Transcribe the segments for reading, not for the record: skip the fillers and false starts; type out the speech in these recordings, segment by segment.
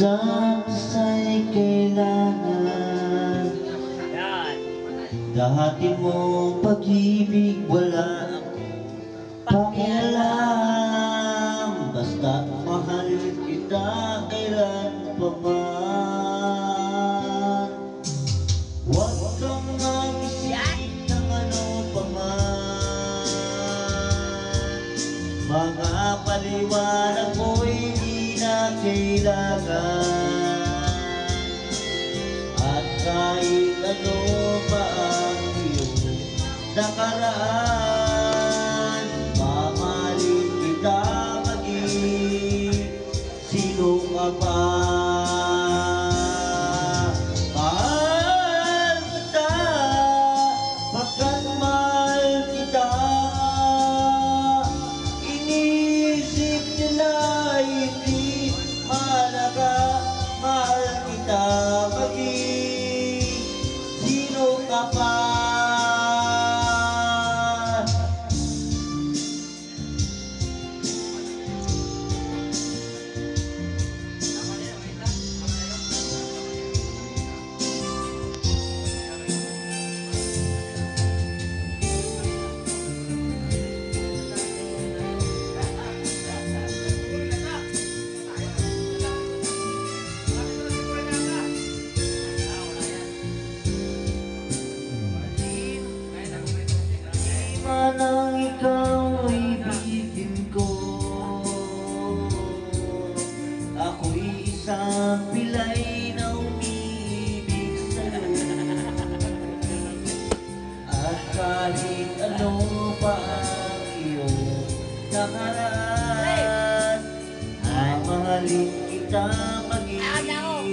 Sa'y kailangan dati mo pag-ibig wala pakialam. Basta mahal kita kailan pa man. Huwag kang mag-isip ng ano pa man. Mga paliwanag mo'y di na kailangan. At kahit ano pa ang iyong nakaraan, mamahalin kita maging sino ka pa. Mahal kita, pagkat mahal kita. Inisip nila hindi mahalaga, mahal kita maging sino ka pa. Manang ikaw ibigin ko, ako'y isang pilay na umiibig sa'yo. At kahit ano pa ang iyong nakaraan, mamahalin kita maging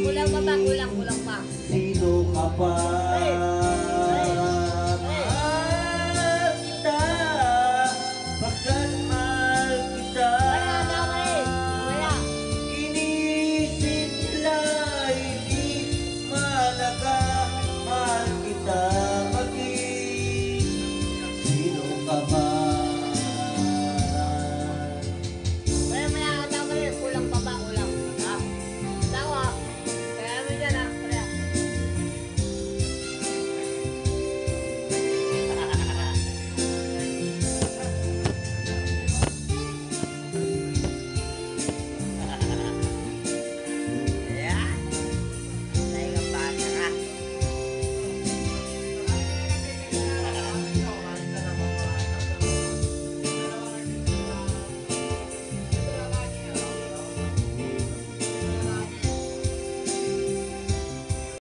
Kulang pa. sino ka pa. Mahal kita maging sino ka ba?